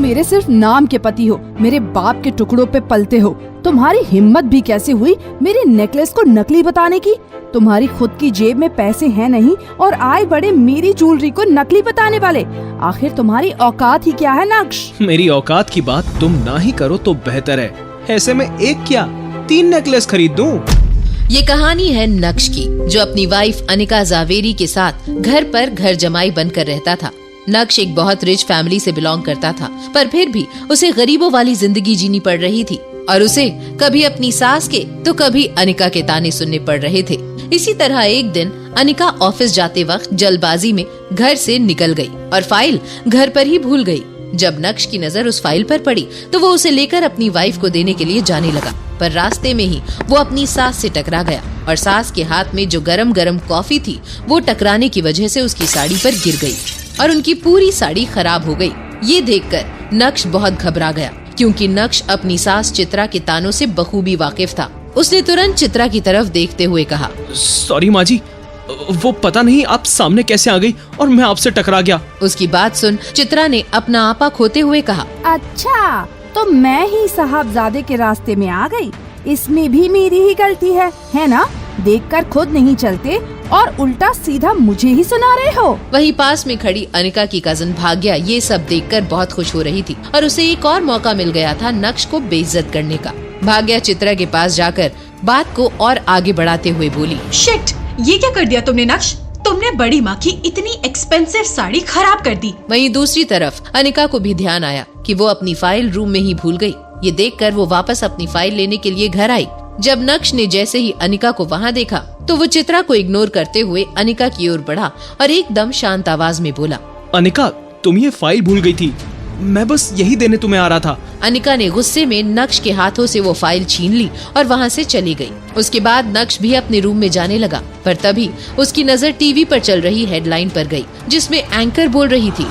मेरे सिर्फ नाम के पति हो, मेरे बाप के टुकड़ों पे पलते हो। तुम्हारी हिम्मत भी कैसे हुई मेरे नेकलेस को नकली बताने की? तुम्हारी खुद की जेब में पैसे हैं नहीं और आए बड़े मेरी ज्वेलरी को नकली बताने वाले। आखिर तुम्हारी औकात ही क्या है नक्श? मेरी औकात की बात तुम ना ही करो तो बेहतर है। ऐसे में एक क्या 3 नेकलेस खरीद दूं। ये कहानी है नक्श की, जो अपनी वाइफ अनिका जावेरी के साथ घर पर घर जमाई बनकर रहता था। नक्श एक बहुत रिच फैमिली से बिलोंग करता था, पर फिर भी उसे गरीबों वाली जिंदगी जीनी पड़ रही थी और उसे कभी अपनी सास के तो कभी अनिका के ताने सुनने पड़ रहे थे। इसी तरह एक दिन अनिका ऑफिस जाते वक्त जल्दबाजी में घर से निकल गई और फाइल घर पर ही भूल गई। जब नक्श की नजर उस फाइल पर पड़ी तो वो उसे लेकर अपनी वाइफ को देने के लिए जाने लगा, पर रास्ते में ही वो अपनी सास से टकरा गया और सास के हाथ में जो गरम गरम कॉफी थी वो टकराने की वजह से उसकी साड़ी पर गिर गई और उनकी पूरी साड़ी खराब हो गई। ये देखकर नक्श बहुत घबरा गया, क्योंकि नक्श अपनी सास चित्रा के तानों से बखूबी वाकिफ था। उसने तुरंत चित्रा की तरफ देखते हुए कहा, सॉरी माँ जी, वो पता नहीं आप सामने कैसे आ गई और मैं आपसे टकरा गया। उसकी बात सुन चित्रा ने अपना आपा खोते हुए कहा, अच्छा तो मैं ही साहबजादे के रास्ते में आ गई, इसमें भी मेरी ही गलती है ना? देखकर खुद नहीं चलते और उल्टा सीधा मुझे ही सुना रहे हो। वहीं पास में खड़ी अनिका की कजन भाग्या ये सब देखकर बहुत खुश हो रही थी और उसे एक और मौका मिल गया था नक्श को बेइज्जत करने का। भाग्या चित्रा के पास जाकर बात को और आगे बढ़ाते हुए बोली, शिट, ये क्या कर दिया तुमने नक्श? तुमने बड़ी माँ की इतनी एक्सपेंसिव साड़ी खराब कर दी। वहीं दूसरी तरफ अनिका को भी ध्यान आया कि वो अपनी फाइल रूम में ही भूल गई। ये देखकर वो वापस अपनी फाइल लेने के लिए घर आई। जब नक्श ने जैसे ही अनिका को वहाँ देखा तो वो चित्रा को इग्नोर करते हुए अनिका की ओर बढ़ा और एकदम शांत आवाज में बोला, अनिका तुम ये फाइल भूल गई थी, मैं बस यही देने तुम्हें आ रहा था। अनिका ने गुस्से में नक्श के हाथों से वो फाइल छीन ली और वहाँ से चली गई। उसके बाद नक्श भी अपने रूम में जाने लगा, पर तभी उसकी नजर टीवी पर चल रही हेडलाइन पर गई, जिसमें एंकर बोल रही थी,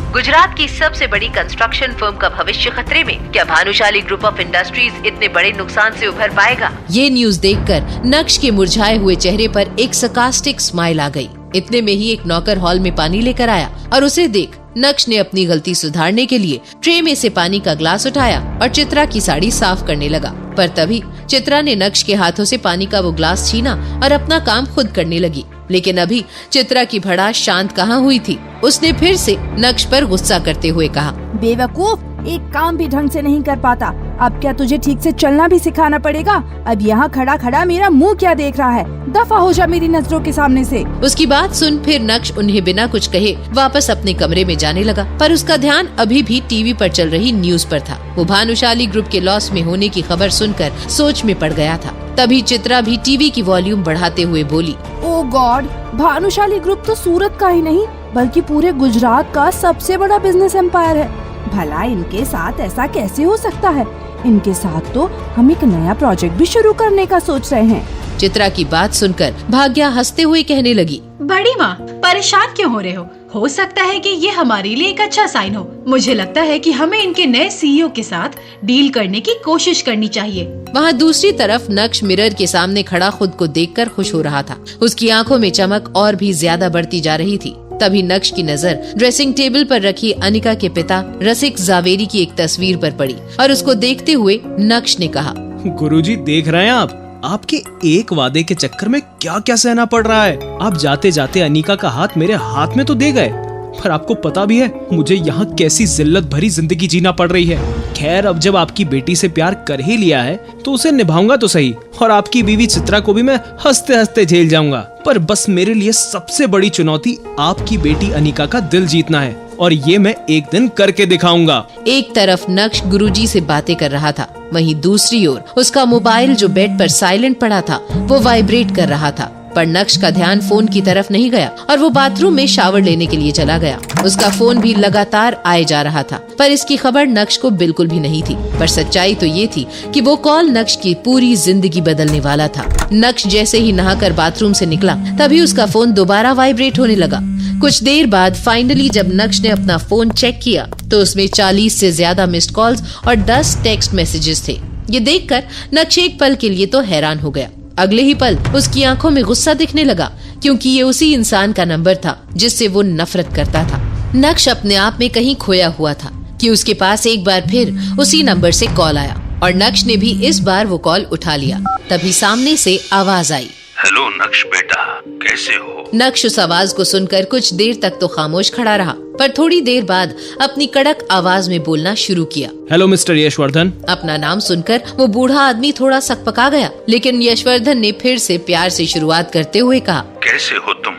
गुजरात की सबसे बड़ी कंस्ट्रक्शन फर्म का भविष्य खतरे में, क्या भानुशाली ग्रुप ऑफ इंडस्ट्रीज इतने बड़े नुकसान से उभर पाएगा? ये न्यूज देखकर नक्श के मुरझाए हुए चेहरे पर एक सरकास्टिक स्माइल आ गई। इतने में ही एक नौकर हॉल में पानी लेकर आया और उसे देख नक्श ने अपनी गलती सुधारने के लिए ट्रे में से पानी का ग्लास उठाया और चित्रा की साड़ी साफ करने लगा, पर तभी चित्रा ने नक्श के हाथों से पानी का वो ग्लास छीना और अपना काम खुद करने लगी। लेकिन अभी चित्रा की भड़ास शांत कहाँ हुई थी। उसने फिर से नक्श पर गुस्सा करते हुए कहा, बेवकूफ, एक काम भी ढंग से नहीं कर पाता, अब क्या तुझे ठीक से चलना भी सिखाना पड़ेगा? अब यहाँ खड़ा खड़ा मेरा मुंह क्या देख रहा है? दफा हो जा मेरी नजरों के सामने से। उसकी बात सुन फिर नक्श उन्हें बिना कुछ कहे वापस अपने कमरे में जाने लगा, पर उसका ध्यान अभी भी टीवी पर चल रही न्यूज पर था। वो भानुशाली ग्रुप के लॉस में होने की खबर सुनकर सोच में पड़ गया था। तभी चित्रा भी टीवी की वॉल्यूम बढ़ाते हुए बोली, ओ गॉड, भानुशाली ग्रुप तो सूरत का ही नहीं बल्कि पूरे गुजरात का सबसे बड़ा बिजनेस एम्पायर है। भला इनके साथ ऐसा कैसे हो सकता है? इनके साथ तो हम एक नया प्रोजेक्ट भी शुरू करने का सोच रहे हैं। चित्रा की बात सुनकर भाग्या हंसते हुए कहने लगी, बड़ी माँ परेशान क्यों हो रहे हो सकता है कि ये हमारे लिए एक अच्छा साइन हो। मुझे लगता है कि हमें इनके नए सीईओ के साथ डील करने की कोशिश करनी चाहिए। वहाँ दूसरी तरफ नक्श मिरर के सामने खड़ा खुद को देखकर खुश हो रहा था। उसकी आंखों में चमक और भी ज्यादा बढ़ती जा रही थी। तभी नक्श की नजर ड्रेसिंग टेबल पर रखी अनिका के पिता रसिक जावेरी की एक तस्वीर पर पड़ी और उसको देखते हुए नक्श ने कहा, गुरुजी देख रहे हैं आपके एक वादे के चक्कर में क्या क्या सहना पड़ रहा है। आप जाते जाते अनिका का हाथ मेरे हाथ में तो दे गए, पर आपको पता भी है मुझे यहाँ कैसी जिल्लत भरी जिंदगी जीना पड़ रही है। खैर अब जब आपकी बेटी से प्यार कर ही लिया है तो उसे निभाऊंगा तो सही, और आपकी बीवी चित्रा को भी मैं हंसते हंसते झेल जाऊंगा। पर बस मेरे लिए सबसे बड़ी चुनौती आपकी बेटी अनिका का दिल जीतना है, और ये मैं एक दिन करके दिखाऊंगा। एक तरफ नक्श गुरुजी से बातें कर रहा था, वहीं दूसरी ओर उसका मोबाइल जो बेड पर साइलेंट पड़ा था वो वाइब्रेट कर रहा था। पर नक्श का ध्यान फोन की तरफ नहीं गया और वो बाथरूम में शावर लेने के लिए चला गया। उसका फोन भी लगातार आए जा रहा था, पर इसकी खबर नक्श को बिल्कुल भी नहीं थी। पर सच्चाई तो ये थी कि वो कॉल नक्श की पूरी जिंदगी बदलने वाला था। नक्श जैसे ही नहाकर बाथरूम से निकला तभी उसका फोन दोबारा वाइब्रेट होने लगा। कुछ देर बाद फाइनली जब नक्श ने अपना फोन चेक किया तो उसमें 40 से ज्यादा मिस्ड कॉल्स और 10 टेक्स्ट मैसेजेस थे। ये देखकर नक्श एक पल के लिए तो हैरान हो गया। अगले ही पल उसकी आंखों में गुस्सा दिखने लगा, क्योंकि ये उसी इंसान का नंबर था जिससे वो नफरत करता था। नक्श अपने आप में कहीं खोया हुआ था। कि उसके पास एक बार फिर उसी नंबर से कॉल आया और नक्श ने भी इस बार वो कॉल उठा लिया। तभी सामने से आवाज आई। हेलो नक्श बेटा, कैसे हो? नक्श उस आवाज को सुनकर कुछ देर तक तो खामोश खड़ा रहा, पर थोड़ी देर बाद अपनी कड़क आवाज में बोलना शुरू किया। Hello mister Yashwardhan. अपना नाम सुनकर वो बूढ़ा आदमी थोड़ा सकपका गया, लेकिन यशवर्धन ने फिर से प्यार से शुरुआत करते हुए कहा, कैसे हो तुम?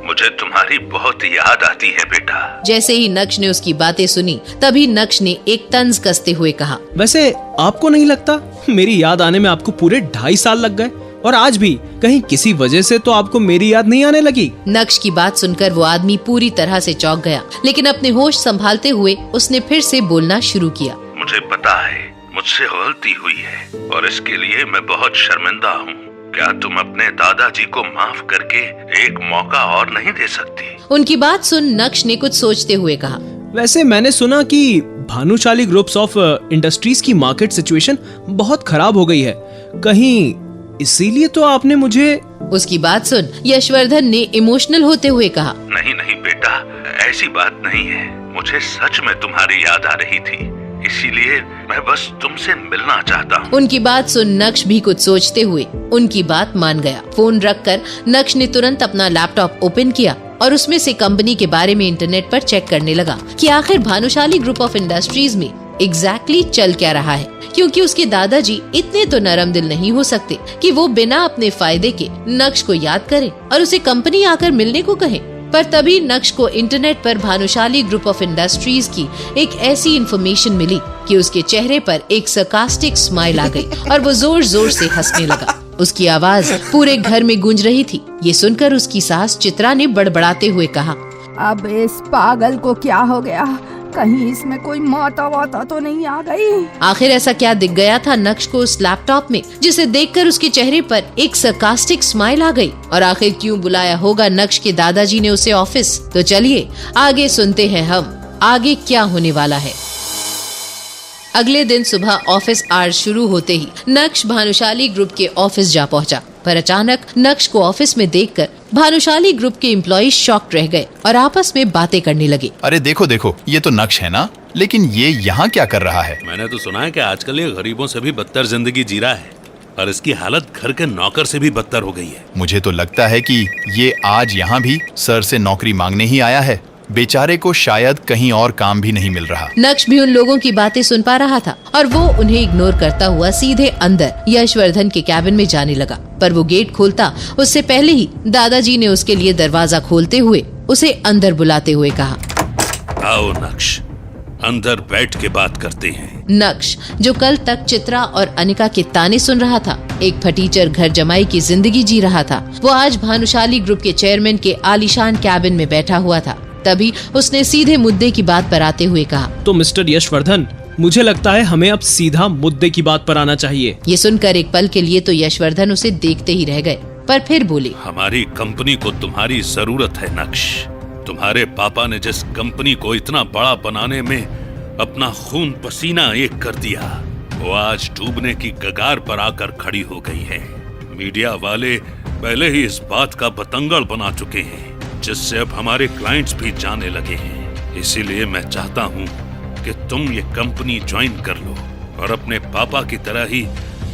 मुझे तुम्हारी बहुत याद आती है बेटा। जैसे ही नक्श ने उसकी बातें सुनी, तभी नक्श ने एक तंज कसते हुए कहा, वैसे आपको नहीं लगता मेरी याद आने में आपको पूरे 2.5 साल लग गए? और आज भी कहीं किसी वजह से तो आपको मेरी याद नहीं आने लगी? नक्श की बात सुनकर वो आदमी पूरी तरह से चौंक गया, लेकिन अपने होश संभालते हुए उसने फिर से बोलना शुरू किया। मुझे पता है मुझसे गलती हुई है और इसके लिए मैं बहुत शर्मिंदा हूँ। क्या तुम अपने दादाजी को माफ करके एक मौका और नहीं दे सकती? उनकी बात सुन नक्श ने कुछ सोचते हुए कहा, वैसे मैंने सुना कि भानुशाली ग्रुप्स ऑफ इंडस्ट्रीज की मार्केट सिचुएशन बहुत खराब हो गई है, कहीं इसीलिए तो आपने मुझे। उसकी बात सुन यशवर्धन ने इमोशनल होते हुए कहा, नहीं नहीं बेटा, ऐसी बात नहीं है। मुझे सच में तुम्हारी याद आ रही थी, इसीलिए मैं बस तुमसे मिलना चाहता हूँ। उनकी बात सुन नक्श भी कुछ सोचते हुए उनकी बात मान गया। फोन रखकर नक्श ने तुरंत अपना लैपटॉप ओपन किया और उसमें से कंपनी के बारे में इंटरनेट पर चेक करने लगा कि आखिर भानुशाली ग्रुप ऑफ इंडस्ट्रीज में एग्जैक्टली चल क्या रहा है, क्योंकि उसके दादाजी इतने तो नरम दिल नहीं हो सकते कि वो बिना अपने फायदे के नक्श को याद करें और उसे कंपनी आकर मिलने को कहें। पर तभी नक्श को इंटरनेट पर भानुशाली ग्रुप ऑफ इंडस्ट्रीज की एक ऐसी इन्फॉर्मेशन मिली कि उसके चेहरे पर एक सरकास्टिक स्माइल आ गई और वो जोर जोर से हंसने लगा। उसकी आवाज पूरे घर में गूंज रही थी। ये सुनकर उसकी सास चित्रा ने बड़बड़ाते हुए कहा, अब इस पागल को क्या हो गया? कहीं इसमें कोई माता वाता तो नहीं आ गई? आखिर ऐसा क्या दिख गया था नक्श को उस लैपटॉप में जिसे देखकर उसके चेहरे पर एक सरकास्टिक स्माइल आ गई? और आखिर क्यों बुलाया होगा नक्श के दादाजी ने उसे ऑफिस? तो चलिए आगे सुनते हैं हम आगे क्या होने वाला है। अगले दिन सुबह ऑफिस आवर्स शुरू होते ही नक्श भानुशाली ग्रुप के ऑफिस जा पहुंचा, पर अचानक नक्श को ऑफिस में देखकर भानुशाली ग्रुप के एम्प्लॉय शॉक्ड रह गए और आपस में बातें करने लगे। अरे देखो देखो, ये तो नक्श है ना, लेकिन ये यहाँ क्या कर रहा है? मैंने तो सुना है कि आजकल ये गरीबों से भी बदतर जिंदगी जी रहा है और इसकी हालत घर के नौकर से भी बदतर हो गई है। मुझे तो लगता है कि ये आज यहाँ भी सर से नौकरी मांगने ही आया है। बेचारे को शायद कहीं और काम भी नहीं मिल रहा। नक्श भी उन लोगों की बातें सुन पा रहा था और वो उन्हें इग्नोर करता हुआ सीधे अंदर यशवर्धन के कैबिन में जाने लगा। पर वो गेट खोलता उससे पहले ही दादाजी ने उसके लिए दरवाजा खोलते हुए उसे अंदर बुलाते हुए कहा, आओ नक्श, अंदर बैठ के बात करते हैं। नक्श जो कल तक चित्रा और अनिका के ताने सुन रहा था, एक फटीचर घर जमाई की जिंदगी जी रहा था, वो आज भानुशाली ग्रुप के चेयरमैन के आलीशान कैबिन में बैठा हुआ था। तभी उसने सीधे मुद्दे की बात पर आते हुए कहा, तो मिस्टर यशवर्धन, मुझे लगता है हमें अब सीधा मुद्दे की बात पर आना चाहिए। ये सुनकर एक पल के लिए तो यशवर्धन उसे देखते ही रह गए, पर फिर बोले, हमारी कंपनी को तुम्हारी जरूरत है नक्श। तुम्हारे पापा ने जिस कंपनी को इतना बड़ा बनाने में अपना खून पसीना एक कर दिया, वो आज डूबने की कगार पर आकर खड़ी हो गई है। मीडिया वाले पहले ही इस बात का बतंगड़ बना चुके हैं, जिससे अब हमारे क्लाइंट्स भी जाने लगे हैं। इसीलिए मैं चाहता हूँ कि तुम ये कंपनी ज्वाइन कर लो और अपने पापा की तरह ही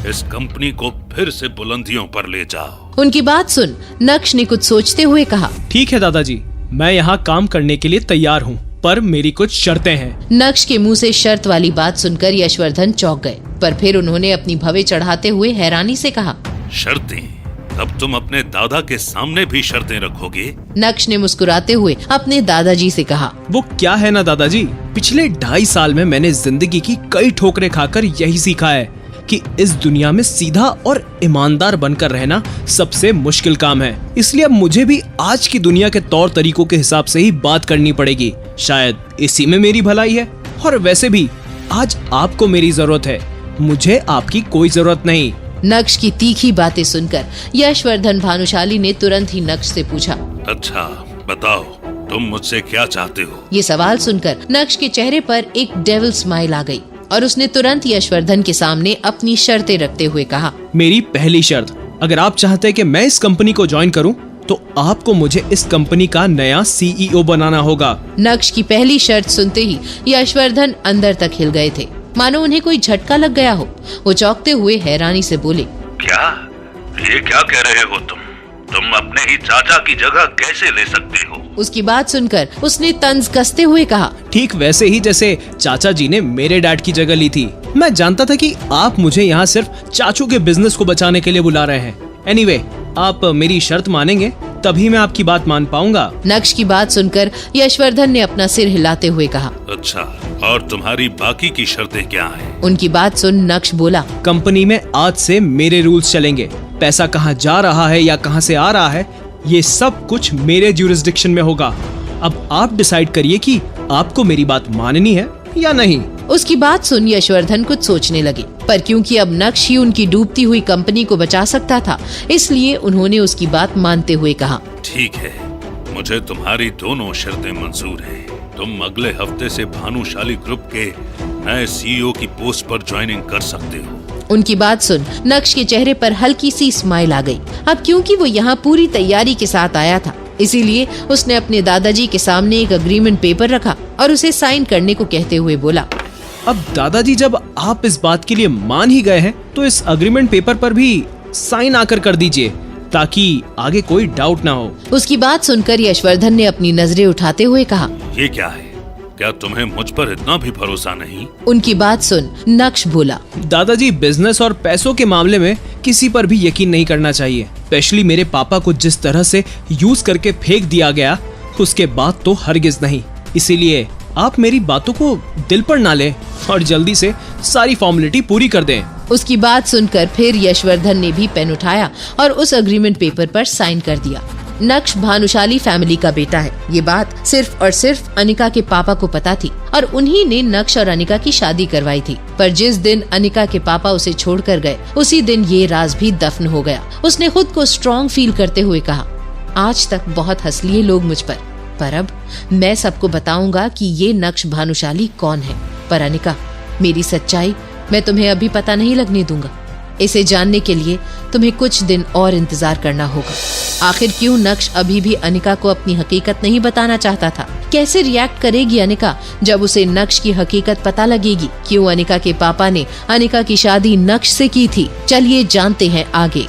इस कंपनी को फिर से बुलंदियों पर ले जाओ। उनकी बात सुन नक्श ने कुछ सोचते हुए कहा, ठीक है दादाजी, मैं यहाँ काम करने के लिए तैयार हूँ, पर मेरी कुछ शर्तें हैं। नक्श के मुंह से शर्त वाली बात सुनकर यशवर्धन चौंक गए, पर फिर उन्होंने अपनी भवें चढ़ाते हुए हैरानी से कहा, शर्तें? अब तुम अपने दादा के सामने भी शर्तें रखोगे? नक्श ने मुस्कुराते हुए अपने दादाजी से कहा, वो क्या है ना दादाजी, पिछले 2.5 साल में मैंने जिंदगी की कई ठोकरें खाकर यही सीखा है कि इस दुनिया में सीधा और ईमानदार बनकर रहना सबसे मुश्किल काम है। इसलिए अब मुझे भी आज की दुनिया के तौर तरीकों के हिसाब से ही बात करनी पड़ेगी। शायद इसी में मेरी भलाई है। और वैसे भी आज आपको मेरी जरूरत है, मुझे आपकी कोई जरूरत नहीं। नक्श की तीखी बातें सुनकर यशवर्धन भानुशाली ने तुरंत ही नक्श से पूछा, अच्छा बताओ, तुम मुझसे क्या चाहते हो? ये सवाल सुनकर नक्श के चेहरे पर एक डेविल स्माइल आ गई और उसने तुरंत यशवर्धन के सामने अपनी शर्तें रखते हुए कहा, मेरी पहली शर्त, अगर आप चाहते हैं कि मैं इस कंपनी को ज्वाइन करूं, तो आपको मुझे इस कंपनी का नया CEO बनाना होगा। नक्श की पहली शर्त सुनते ही यशवर्धन अंदर तक हिल गए थे, मानो उन्हें कोई झटका लग गया हो। वो चौंकते हुए हैरानी से बोले, क्या ये क्या कह रहे हो तुम अपने ही चाचा की जगह कैसे ले सकते हो? उसकी बात सुनकर उसने तंज कसते हुए कहा, ठीक वैसे ही जैसे चाचा जी ने मेरे डैड की जगह ली थी। मैं जानता था कि आप मुझे यहाँ सिर्फ चाचू के बिजनेस को बचाने के लिए बुला रहे हैं। एनीवे, आप मेरी शर्त मानेंगे तभी मैं आपकी बात मान पाऊंगा। नक्श की बात सुनकर यशवर्धन ने अपना सिर हिलाते हुए कहा, अच्छा, और तुम्हारी बाकी की शर्तें क्या हैं? उनकी बात सुन नक्श बोला, कंपनी में आज से मेरे रूल्स चलेंगे। पैसा कहाँ जा रहा है या कहाँ से आ रहा है, ये सब कुछ मेरे ज्यूरिसडिक्शन में होगा। अब आप डिसाइड करिए कि आपको मेरी बात माननी है या नहीं। उसकी बात सुन यशवर्धन कुछ सोचने लगे, पर क्योंकि अब नक्श ही उनकी डूबती हुई कंपनी को बचा सकता था, इसलिए उन्होंने उसकी बात मानते हुए कहा, ठीक है, मुझे तुम्हारी दोनों शर्तें मंजूर हैं। तुम अगले हफ्ते से भानुशाली ग्रुप के नए CEO की पोस्ट पर ज्वाइनिंग कर सकते हो। उनकी बात सुन नक्श के चेहरे पर हल्की सी स्माइल आ गई। अब क्योंकि वो यहाँ पूरी तैयारी के साथ आया था, इसीलिए उसने अपने दादाजी के सामने एक अग्रीमेंट पेपर रखा और उसे साइन करने को कहते हुए बोला, अब दादाजी, जब आप इस बात के लिए मान ही गए हैं तो इस अग्रीमेंट पेपर पर भी साइन आकर कर दीजिए, ताकि आगे कोई डाउट ना हो। उसकी बात सुनकर यशवर्धन ने अपनी नजरें उठाते हुए कहा, ये क्या है? क्या तुम्हें मुझ पर इतना भी भरोसा नहीं? उनकी बात सुन नक्श बोला, दादाजी, बिजनेस और पैसों के मामले में किसी पर भी यकीन नहीं करना चाहिए। स्पेशली मेरे पापा को जिस तरह से यूज करके फेंक दिया गया, उसके बाद तो हरगिज नहीं। इसीलिए आप मेरी बातों को दिल पर ना लें और जल्दी से सारी फॉर्मेलिटी पूरी कर दें। उसकी बात सुनकर फिर यशवर्धन ने भी पेन उठाया और उस अग्रीमेंट पेपर पर साइन कर दिया। नक्श भानुशाली फैमिली का बेटा है, ये बात सिर्फ और सिर्फ अनिका के पापा को पता थी और उन्हीं ने नक्श और अनिका की शादी करवाई थी। पर जिस दिन अनिका के पापा उसे छोड़कर गए, उसी दिन ये राज भी दफन हो गया। उसने खुद को स्ट्रॉन्ग फील करते हुए कहा, आज तक बहुत हंस लिए लोग मुझ पर अब मैं सबको बताऊंगा कि ये नक्श भानुशाली कौन है। पर अनिका, मेरी सच्चाई मैं तुम्हें अभी पता नहीं लगने दूंगा। इसे जानने के लिए तुम्हें कुछ दिन और इंतजार करना होगा। आखिर क्यों नक्श अभी भी अनिका को अपनी हकीकत नहीं बताना चाहता था? कैसे रिएक्ट करेगी अनिका जब उसे नक्श की हकीकत पता लगेगी? क्यों अनिका के पापा ने अनिका की शादी नक्श से की थी? चलिए जानते हैं आगे।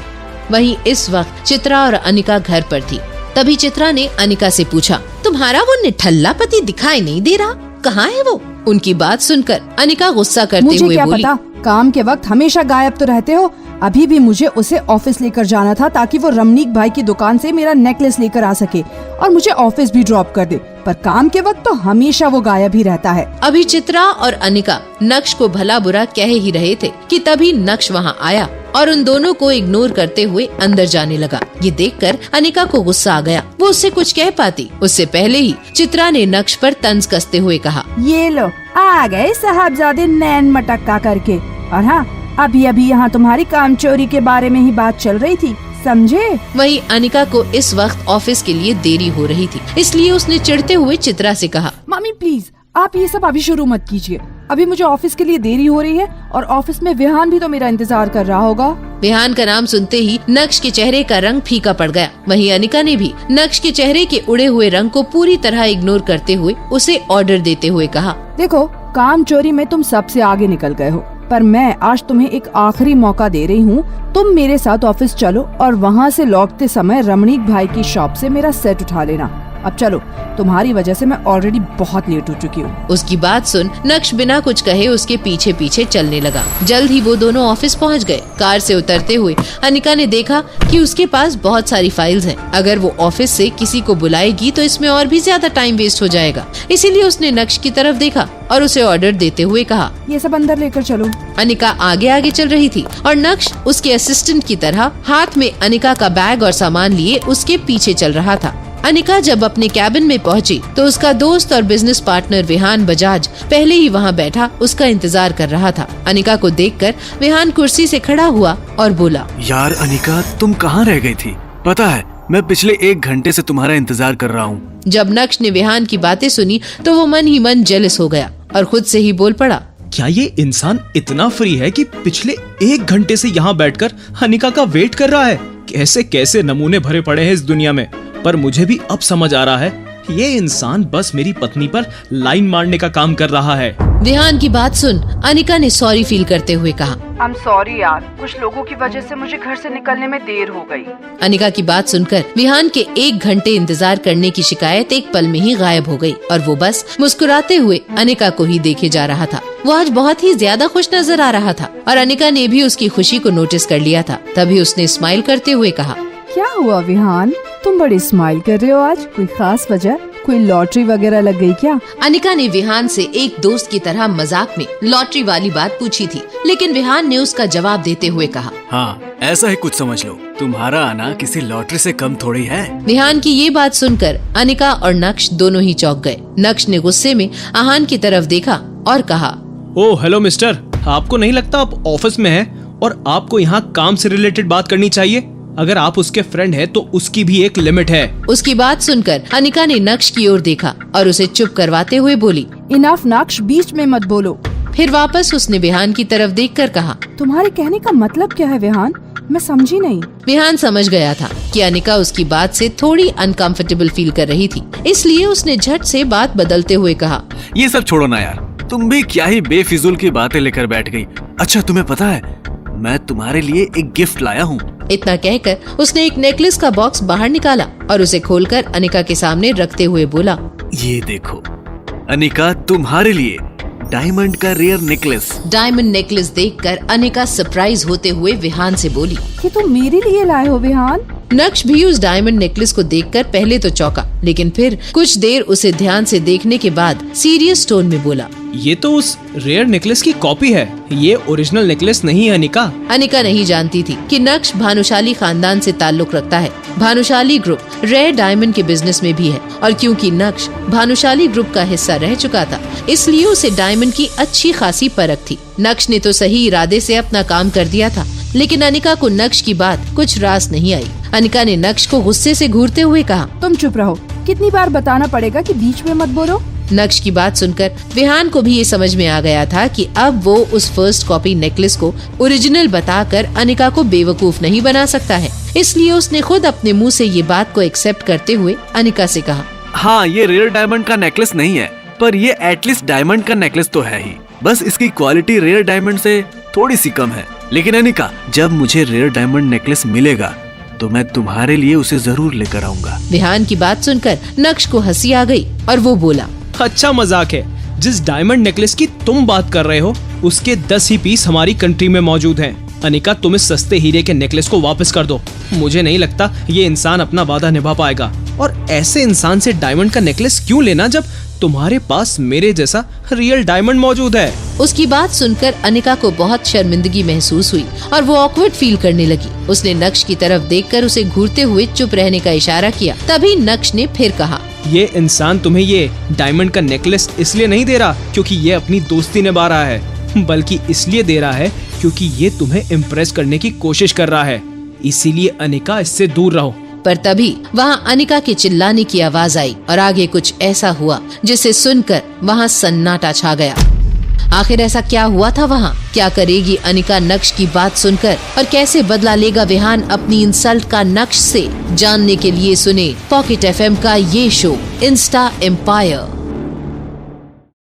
वहीं इस वक्त चित्रा और अनिका घर पर थी। तभी चित्रा ने अनिका से पूछा, तुम्हारा वो निठल्ला पति दिखाई नहीं दे रहा, कहाँ है वो? उनकी बात सुनकर अनिका गुस्सा करते मुझे हुए क्या बोली, पता, काम के वक्त हमेशा गायब तो रहते हो। अभी भी मुझे उसे ऑफिस लेकर जाना था ताकि वो रमनीक भाई की दुकान से मेरा नेकलेस लेकर आ सके और मुझे ऑफिस भी ड्रॉप कर दे, पर काम के वक्त तो हमेशा वो गायब ही रहता है। अभी चित्रा और अनिका नक्श को भला बुरा कह ही रहे थे कि तभी नक्श वहाँ आया और उन दोनों को इग्नोर करते हुए अंदर जाने लगा। ये देखकर अनिका को गुस्सा आ गया। वो उससे कुछ कह पाती उससे पहले ही चित्रा ने नक्श पर तंज कसते हुए कहा, ये लो आ गए साहबजादे नैन मटक्का करके। और हाँ, अभी अभी यहाँ तुम्हारी काम चोरी के बारे में ही बात चल रही थी, समझे? वहीं अनिका को इस वक्त ऑफिस के लिए देरी हो रही थी, इसलिए उसने चिढ़ते हुए चित्रा से कहा, मम्मी प्लीज आप ये सब अभी शुरू मत कीजिए। अभी मुझे ऑफिस के लिए देरी हो रही है और ऑफिस में विहान भी तो मेरा इंतजार कर रहा होगा। विहान का नाम सुनते ही नक्श के चेहरे का रंग फीका पड़ गया। वहीं अनिका ने भी नक्श के चेहरे के उड़े हुए रंग को पूरी तरह इग्नोर करते हुए उसे ऑर्डर देते हुए कहा, देखो, काम चोरी में तुम सबसे आगे निकल गए हो, पर मैं आज तुम्हें एक आखिरी मौका दे रही हूँ। तुम मेरे साथ ऑफिस चलो और वहाँ से लौटते समय रमणीक भाई की शॉप से मेरा सेट उठा लेना। अब चलो, तुम्हारी वजह से मैं ऑलरेडी बहुत लेट हो चुकी हूँ। उसकी बात सुन नक्श बिना कुछ कहे उसके पीछे पीछे चलने लगा। जल्द ही वो दोनों ऑफिस पहुँच गए। कार से उतरते हुए अनिका ने देखा कि उसके पास बहुत सारी फाइल्स हैं। अगर वो ऑफिस से किसी को बुलाएगी तो इसमें और भी ज्यादा टाइम वेस्ट हो जाएगा। इसीलिए उसने नक्श की तरफ देखा और उसे ऑर्डर देते हुए कहा, ये सब अंदर लेकर चलो। अनिका आगे आगे चल रही थी और नक्श उसके असिस्टेंट की तरह हाथ में अनिका का बैग और सामान लिए उसके पीछे चल रहा था। अनिका जब अपने कैबिन में पहुंची तो उसका दोस्त और बिजनेस पार्टनर विहान बजाज पहले ही वहां बैठा उसका इंतजार कर रहा था। अनिका को देखकर विहान कुर्सी से खड़ा हुआ और बोला, यार अनिका, तुम कहाँ रह गई थी? पता है मैं पिछले 1 घंटे से तुम्हारा इंतजार कर रहा हूँ। जब नक्श ने विहान की बातें सुनी तो वो मन ही मन जेलस हो गया और खुद से ही बोल पड़ा, क्या ये इंसान इतना फ्री है कि पिछले 1 घंटे से यहाँ बैठकर अनिका का वेट कर रहा है? कैसे कैसे नमूने भरे पड़े हैं इस दुनिया में। पर मुझे भी अब समझ आ रहा है, ये इंसान बस मेरी पत्नी पर लाइन मारने का काम कर रहा है। विहान की बात सुन अनिका ने सॉरी फील करते हुए कहा, आई एम सॉरी यार, कुछ लोगों की वजह से मुझे घर से निकलने में देर हो गई। अनिका की बात सुनकर विहान के 1 घंटे इंतजार करने की शिकायत एक पल में ही गायब हो गई और वो बस मुस्कुराते हुए अनिका को ही देखे जा रहा था। वो आज बहुत ही ज्यादा खुश नजर आ रहा था और अनिका ने भी उसकी खुशी को नोटिस कर लिया था। तभी उसने स्माइल करते हुए कहा, क्या हुआ विहान, तुम बड़ी स्माइल कर रहे हो आज, कोई खास वजह? कोई लॉटरी वगैरह लग गई क्या? अनिका ने विहान से एक दोस्त की तरह मजाक में लॉटरी वाली बात पूछी थी, लेकिन विहान ने उसका जवाब देते हुए कहा, हाँ ऐसा ही कुछ समझ लो, तुम्हारा आना किसी लॉटरी से कम थोड़ी है। विहान की ये बात सुनकर अनिका और नक्श दोनों ही चौंक गए। नक्श ने गुस्से में आहान की तरफ देखा और कहा, ओ हेलो मिस्टर, आपको नहीं लगता आप ऑफिस में हैं और आपको यहाँ काम से रिलेटेड बात करनी चाहिए? अगर आप उसके फ्रेंड हैं तो उसकी भी एक लिमिट है। उसकी बात सुनकर अनिका ने नक्श की ओर देखा और उसे चुप करवाते हुए बोली, इनफ नक्श, बीच में मत बोलो। फिर वापस उसने विहान की तरफ देखकर कहा, तुम्हारे कहने का मतलब क्या है विहान, मैं समझी नहीं। विहान समझ गया था कि अनिका उसकी बात से थोड़ी अनकंफर्टेबल फील कर रही थी, इसलिए उसने झट से बात बदलते हुए कहा, ये सब छोड़ो ना यार, तुम भी क्या ही बेफिजूल की बातें लेकर बैठ गई। अच्छा तुम्हें पता है, मैं तुम्हारे लिए एक गिफ्ट लाया हूँ। इतना कहकर उसने एक नेकलेस का बॉक्स बाहर निकाला और उसे खोलकर अनिका के सामने रखते हुए बोला, ये देखो अनिका, तुम्हारे लिए डायमंड का रेयर नेकलेस। डायमंड नेकलेस देखकर अनिका सरप्राइज होते हुए विहान से बोली, ये तुम मेरे लिए लाए हो विहान? नक्श भी उस डायमंड नेकलेस को देखकर पहले तो चौंका, लेकिन फिर कुछ देर उसे ध्यान से देखने के बाद सीरियस टोन में बोला, ये तो उस रेयर नेकलेस की कॉपी है, ये ओरिजिनल नेकलेस नहीं है अनिका। अनिका नहीं जानती थी कि नक्श भानुशाली खानदान से ताल्लुक रखता है। भानुशाली ग्रुप रेयर डायमंड के बिजनेस में भी है और क्योंकि नक्श भानुशाली ग्रुप का हिस्सा रह चुका था, इसलिए उसे डायमंड की अच्छी खासी परख थी। नक्श ने तो सही इरादे से अपना काम कर दिया था, लेकिन अनिका को नक्श की बात कुछ रास नहीं आई। अनिका ने नक्श को गुस्से से घूरते हुए कहा, तुम चुप रहो, कितनी बार बताना पड़ेगा कि बीच में मत बोलो। नक्श की बात सुनकर विहान को भी ये समझ में आ गया था कि अब वो उस फर्स्ट कॉपी नेकलेस को ओरिजिनल बताकर अनिका को बेवकूफ नहीं बना सकता है, इसलिए उसने खुद अपने मुंह से ये बात को एक्सेप्ट करते हुए अनिका से कहा, हाँ ये रेयर डायमंड का नेकलेस नहीं है, पर ये एटलीस्ट डायमंड का नेकलेस तो है ही, बस इसकी क्वालिटी रेयर डायमंड से थोड़ी सी कम है। लेकिन अनिका, जब मुझे रेयर डायमंड नेकलेस मिलेगा तो मैं तुम्हारे लिए उसे जरूर लेकर आऊंगा। विहान की बात सुनकर नक्श को हंसी आ गई और वो बोला, अच्छा मजाक है, जिस डायमंड नेकलेस की तुम बात कर रहे हो उसके 10 ही पीस हमारी कंट्री में मौजूद हैं। अनिका, तुम इस सस्ते हीरे के नेकलेस को वापस कर दो। मुझे नहीं लगता ये इंसान अपना वादा निभा पाएगा, और ऐसे इंसान से डायमंड का नेकलेस क्यों लेना जब तुम्हारे पास मेरे जैसा रियल डायमंड मौजूद है। उसकी बात सुनकर अनिका को बहुत शर्मिंदगी महसूस हुई और वो ऑकवर्ड फील करने लगी। उसने नक्श की तरफ देखकर उसे घूरते हुए चुप रहने का इशारा किया। तभी नक्श ने फिर कहा, ये इंसान तुम्हें ये डायमंड का नेकलेस इसलिए नहीं दे रहा क्योंकि ये अपनी दोस्ती निभा रहा है, बल्कि इसलिए दे रहा है क्योंकि ये तुम्हें इम्प्रेस करने की कोशिश कर रहा है। इसीलिए अनिका, इससे दूर रहो। पर तभी वहाँ अनिका के चिल्लाने की आवाज आई और आगे कुछ ऐसा हुआ जिसे सुनकर वहाँ सन्नाटा छा गया। आखिर ऐसा क्या हुआ था वहाँ? क्या करेगी अनिका नक्श की बात सुनकर और कैसे बदला लेगा विहान अपनी इंसल्ट का नक्श से? जानने के लिए सुने पॉकेट FM का ये शो इंस्टा एम्पायर।